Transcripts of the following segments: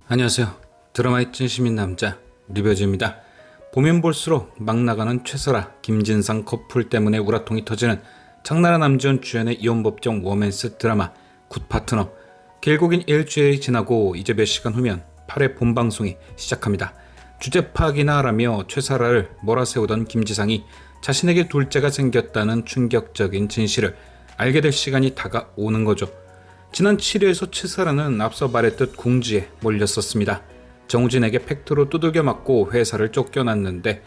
안녕하세요. 드라마의 찐시민 남자 류별주입니다. 보면 볼수록 막 나가는 최설아, 김진상 커플 때문에 우라통이 터지는 장나라 남지원 주연의 이혼법정 로맨스 드라마 굿파트너. 길고 긴 일주일이 지나고 이제 몇 시간 후면 8회 본방송이 시작합니다. 주제 파악이나 하라며 최설아를 몰아세우던 김지상이 자신에게 둘째가 생겼다는 충격적인 진실을 알게 될 시간이 다가오는 거죠. 지난 7회에서 최설아는 앞서 말했듯 궁지에 몰렸었습니다. 정우진에게 팩트로 두들겨 맞고 회사를 쫓겨났는데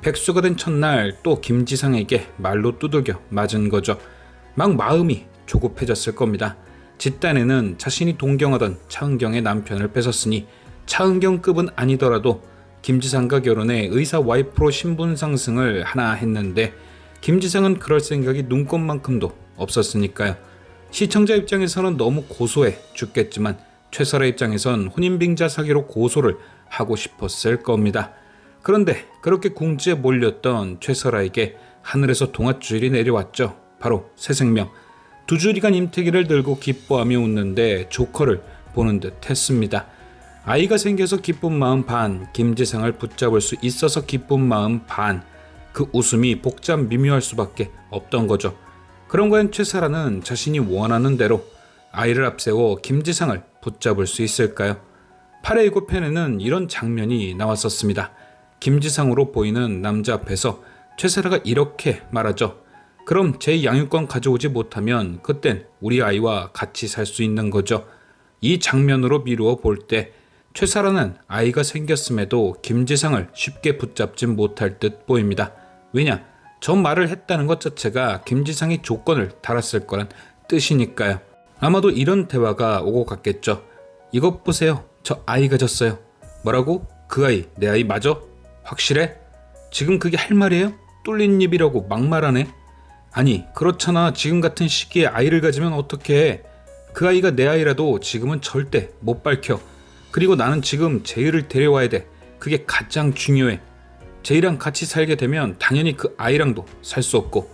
백수가 된 첫날 또 김지상에게 말로 두들겨 맞은 거죠. 막 마음이 조급해졌을 겁니다. 집단에는 자신이 동경하던 차은경의 남편을 뺏었으니 차은경급은 아니더라도 김지상과 결혼해 의사 와이프로 신분 상승을 하나 했는데 김지상은 그럴 생각이 눈꼽만큼도 없었으니까요. 시청자 입장에서는 너무 고소해 죽겠지만 최설아 입장에선 혼인빙자 사기로 고소를 하고 싶었을 겁니다. 그런데 그렇게 궁지에 몰렸던 최설아에게 하늘에서 동아줄이 내려왔죠. 바로 새 생명. 두 줄이간 임태기를 들고 기뻐하며 웃는데 조커를 보는 듯 했습니다. 아이가 생겨서 기쁜 마음 반, 김지상을 붙잡을 수 있어서 기쁜 마음 반. 그 웃음이 복잡 미묘할 수밖에 없던 거죠. 그런 과연 최설아는 자신이 원하는 대로 아이를 앞세워 김지상을 붙잡을 수 있을까요? 8회 예고편에는 이런 장면이 나왔었습니다. 김지상으로 보이는 남자 앞에서 최설아가 이렇게 말하죠. 그럼 제 양육권 가져오지 못하면 그땐 우리 아이와 같이 살 수 있는 거죠. 이 장면으로 미루어 볼 때 최설아는 아이가 생겼음에도 김지상을 쉽게 붙잡진 못할 듯 보입니다. 왜냐? 저 말을 했다는 것 자체가 김지상이 조건을 달았을 거란 뜻이니까요. 아마도 이런 대화가 오고 갔겠죠. 이것 보세요. 저 아이 가졌어요. 뭐라고? 그 아이 내 아이 맞아? 확실해? 지금 그게 할 말이에요? 뚫린 입이라고 막말하네. 아니 그렇잖아. 지금 같은 시기에 아이를 가지면 어떡해. 그 아이가 내 아이라도 지금은 절대 못 밝혀. 그리고 나는 지금 제이를 데려와야 돼. 그게 가장 중요해. 제이랑 같이 살게 되면 당연히 그 아이랑도 살 수 없고,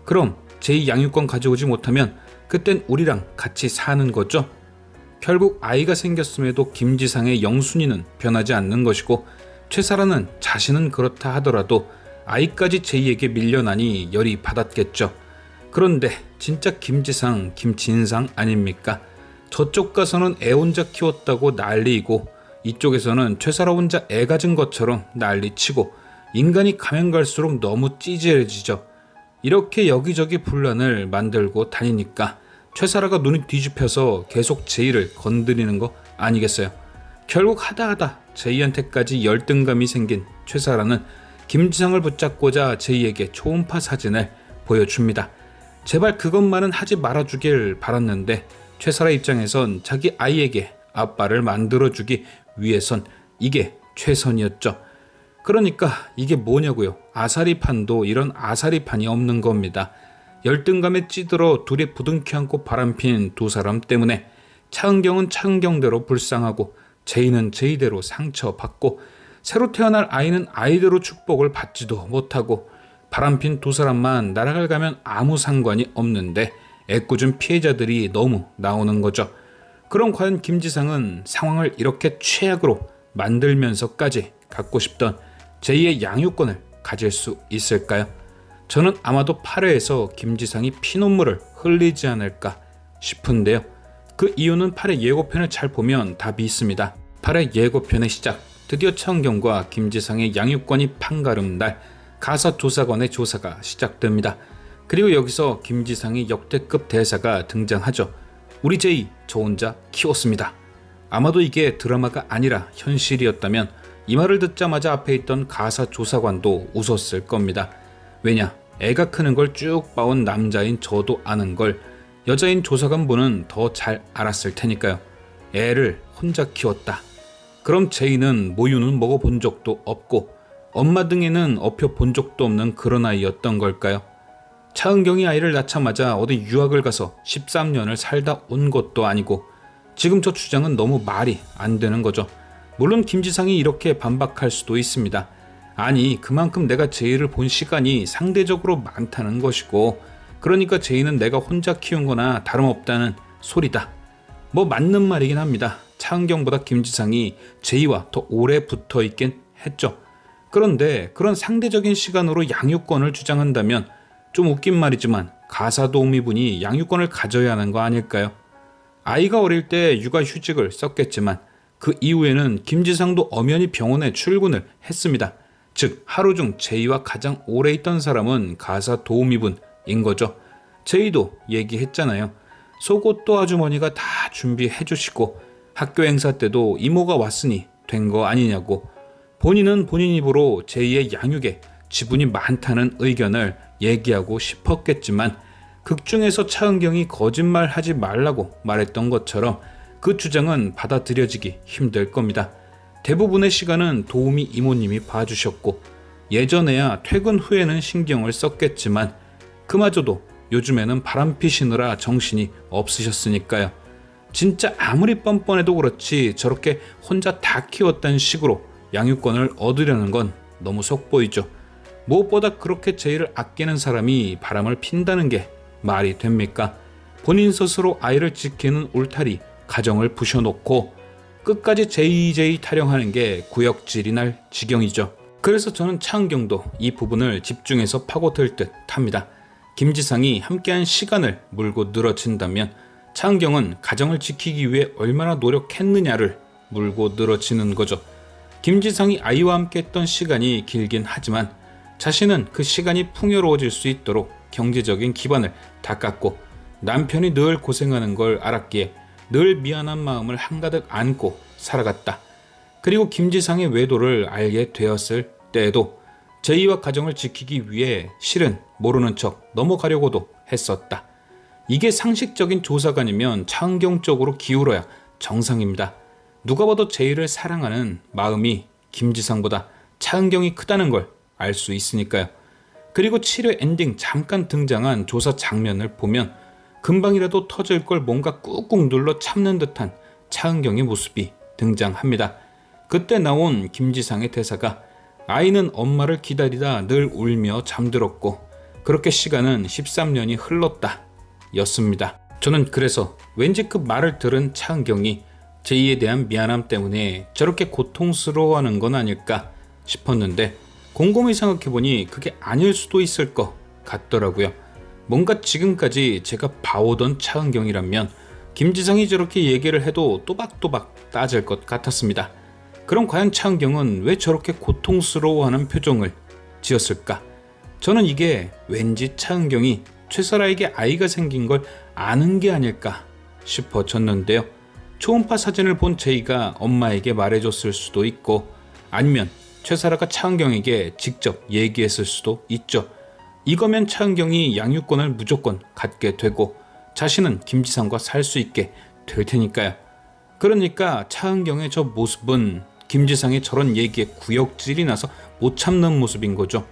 그럼 제이 양육권 가져오지 못하면 그땐 우리랑 같이 사는 거죠. 결국 아이가 생겼음에도 김지상의 영순이는 변하지 않는 것이고 최설아는 자신은 그렇다 하더라도 아이까지 제이에게 밀려나니 열이 받았겠죠. 그런데 진짜 김지상, 김진상 아닙니까? 저쪽 가서는 애 혼자 키웠다고 난리이고 이쪽에서는 최설아 혼자 애 가진 것처럼 난리치고 인간이 가면 갈수록 너무 찌질해지죠. 이렇게 여기저기 분란을 만들고 다니니까 최설아가 눈이 뒤집혀서 계속 제이를 건드리는 거 아니겠어요. 결국 하다하다 제이한테까지 열등감이 생긴 최설아는 김지상을 붙잡고자 제이에게 초음파 사진을 보여줍니다. 제발 그것만은 하지 말아주길 바랐는데 최설아 입장에선 자기 아이에게 아빠를 만들어주기 위해선 이게 최선이었죠. 그러니까 이게 뭐냐고요. 아사리판도 이런 아사리판이 없는 겁니다. 열등감에 찌들어 둘이 부둥켜 안고 바람핀 두 사람 때문에 차은경은 차은경대로 불쌍하고 제이는 제이대로 상처받고 새로 태어날 아이는 아이대로 축복을 받지도 못하고 바람핀 두 사람만 나락을 가면 아무 상관이 없는데 애꿎은 피해자들이 너무 나오는 거죠. 그럼 과연 김지상은 상황을 이렇게 최악으로 만들면서까지 갖고 싶던 제이의 양육권을 가질 수 있을까요? 저는 아마도 8회에서 김지상이 피눈물을 흘리지 않을까 싶은데요. 그 이유는 8회 예고편을 잘 보면 답이 있습니다. 8회 예고편의 시작, 드디어 차은경과 김지상의 양육권이 판가름 날 가사조사관의 조사가 시작됩니다. 그리고 여기서 김지상의 역대급 대사가 등장하죠. 우리 제이 저 혼자 키웠습니다. 아마도 이게 드라마가 아니라 현실이었다면 이 말을 듣자마자 앞에 있던 가사조사관도 웃었을 겁니다. 왜냐? 애가 크는 걸 쭉 봐온 남자인 저도 아는 걸 여자인 조사관분은 더 잘 알았을 테니까요. 애를 혼자 키웠다. 그럼 제이는 모유는 먹어본 적도 없고 엄마 등에는 업혀 본 적도 없는 그런 아이였던 걸까요? 차은경이 아이를 낳자마자 어디 유학을 가서 13년을 살다 온 것도 아니고 지금 저 주장은 너무 말이 안 되는 거죠. 물론 김지상이 이렇게 반박할 수도 있습니다. 아니 그만큼 내가 제이를 본 시간이 상대적으로 많다는 것이고 그러니까 제이는 내가 혼자 키운 거나 다름없다는 소리다. 뭐 맞는 말이긴 합니다. 차은경보다 김지상이 제이와 더 오래 붙어 있긴 했죠. 그런데 그런 상대적인 시간으로 양육권을 주장한다면 좀 웃긴 말이지만 가사도우미분이 양육권을 가져야 하는 거 아닐까요? 아이가 어릴 때 육아휴직을 썼겠지만 그 이후에는 김지상도 엄연히 병원에 출근을 했습니다. 즉 하루 중 제이와 가장 오래 있던 사람은 가사도우미분인 거죠. 제이도 얘기했잖아요. 속옷도 아주머니가 다 준비해 주시고 학교 행사 때도 이모가 왔으니 된 거 아니냐고. 본인은 본인 입으로 제이의 양육에 지분이 많다는 의견을 얘기하고 싶었겠지만 극중에서 차은경이 거짓말하지 말라고 말했던 것처럼 그 주장은 받아들여지기 힘들 겁니다. 대부분의 시간은 도우미 이모님이 봐주셨고 예전에야 퇴근 후에는 신경을 썼겠지만 그마저도 요즘에는 바람 피시느라 정신이 없으셨으니까요. 진짜 아무리 뻔뻔해도 그렇지 저렇게 혼자 다 키웠다는 식으로 양육권을 얻으려는 건 너무 속보이죠. 무엇보다 그렇게 제이를 아끼는 사람이 바람을 핀다는 게 말이 됩니까? 본인 스스로 아이를 지키는 울타리 가정을 부셔놓고 끝까지 제이 타령하는 게 구역질이 날 지경이죠. 그래서 저는 차은경도 이 부분을 집중해서 파고들 듯 합니다. 김지상이 함께한 시간을 물고 늘어진다면 차은경은 가정을 지키기 위해 얼마나 노력했느냐를 물고 늘어지는 거죠. 김지상이 아이와 함께했던 시간이 길긴 하지만 자신은 그 시간이 풍요로워질 수 있도록 경제적인 기반을 닦았고 남편이 늘 고생하는 걸 알았기에 늘 미안한 마음을 한가득 안고 살아갔다. 그리고 김지상의 외도를 알게 되었을 때에도 제이와 가정을 지키기 위해 실은 모르는 척 넘어가려고도 했었다. 이게 상식적인 조사관이면 차은경 쪽으로 기울어야 정상입니다. 누가 봐도 제이를 사랑하는 마음이 김지상보다 차은경이 크다는 걸 알 수 있으니까요. 그리고 7회 엔딩 잠깐 등장한 조사 장면을 보면 금방이라도 터질 걸 뭔가 꾹꾹 눌러 참는 듯한 차은경의 모습이 등장합니다. 그때 나온 김지상의 대사가 아이는 엄마를 기다리다 늘 울며 잠들었고 그렇게 시간은 13년이 흘렀다 였습니다. 저는 그래서 왠지 그 말을 들은 차은경이 제이에 대한 미안함 때문에 저렇게 고통스러워하는 건 아닐까 싶었는데 곰곰이 생각해보니 그게 아닐 수도 있을 것 같더라고요. 뭔가 지금까지 제가 봐오던 차은경이라면 김지상이 저렇게 얘기를 해도 또박또박 따질 것 같았습니다. 그럼 과연 차은경은 왜 저렇게 고통스러워하는 표정을 지었을까? 저는 이게 왠지 차은경이 최설아에게 아이가 생긴 걸 아는 게 아닐까 싶어졌는데요. 초음파 사진을 본 제이가 엄마에게 말해줬을 수도 있고 아니면 최설아가 차은경에게 직접 얘기했을 수도 있죠. 이거면 차은경이 양육권을 무조건 갖게 되고 자신은 김지상과 살 수 있게 될 테니까요. 그러니까 차은경의 저 모습은 김지상의 저런 얘기에 구역질이 나서 못 참는 모습인 거죠.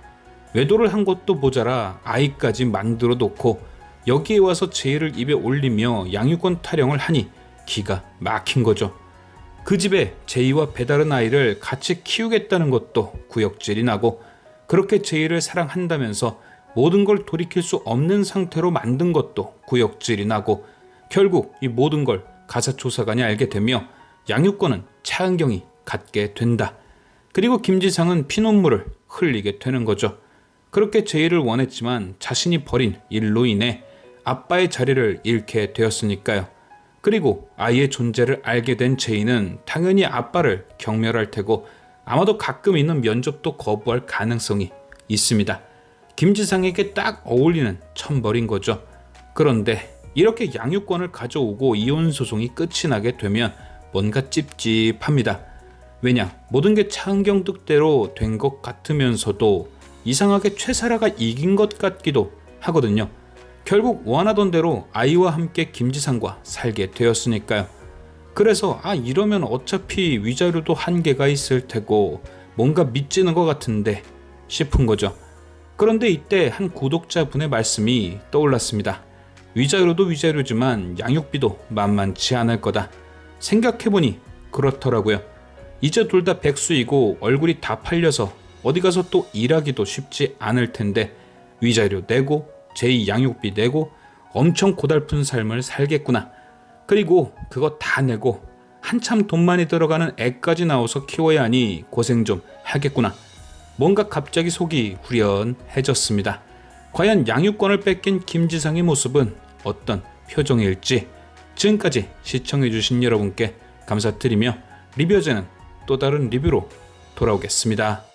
외도를 한 것도 모자라 아이까지 만들어 놓고 여기에 와서 제이를 입에 올리며 양육권 타령을 하니 기가 막힌 거죠. 그 집에 제이와 배다른 아이를 같이 키우겠다는 것도 구역질이 나고 그렇게 제이를 사랑한다면서 모든 걸 돌이킬 수 없는 상태로 만든 것도 구역질이 나고 결국 이 모든 걸 가사조사관이 알게 되며 양육권은 차은경이 갖게 된다. 그리고 김지상은 피눈물을 흘리게 되는 거죠. 그렇게 제이를 원했지만 자신이 벌인 일로 인해 아빠의 자리를 잃게 되었으니까요. 그리고 아이의 존재를 알게 된 제이는 당연히 아빠를 경멸할 테고 아마도 가끔 있는 면접도 거부할 가능성이 있습니다. 김지상에게 딱 어울리는 천벌인 거죠. 그런데 이렇게 양육권을 가져오고 이혼 소송이 끝이 나게 되면 뭔가 찝찝합니다. 왜냐, 모든 게 차은경 뜻대로 된 것 같으면서도 이상하게 최사라가 이긴 것 같기도 하거든요. 결국 원하던 대로 아이와 함께 김지상과 살게 되었으니까요. 그래서 이러면 어차피 위자료도 한계가 있을 테고 뭔가 믿지는 것 같은데 싶은 거죠. 그런데 이때 한 구독자분의 말씀이 떠올랐습니다. 위자료도 위자료지만 양육비도 만만치 않을 거다. 생각해보니 그렇더라고요. 이제 둘 다 백수이고 얼굴이 다 팔려서 어디 가서 또 일하기도 쉽지 않을 텐데 위자료 내고 제이 양육비 내고 엄청 고달픈 삶을 살겠구나. 그리고 그거 다 내고 한참 돈 많이 들어가는 애까지 나와서 키워야 하니 고생 좀 하겠구나. 뭔가 갑자기 속이 후련해졌습니다. 과연 양육권을 뺏긴 김지상의 모습은 어떤 표정일지. 지금까지 시청해주신 여러분께 감사드리며 리뷰어제는 또 다른 리뷰로 돌아오겠습니다.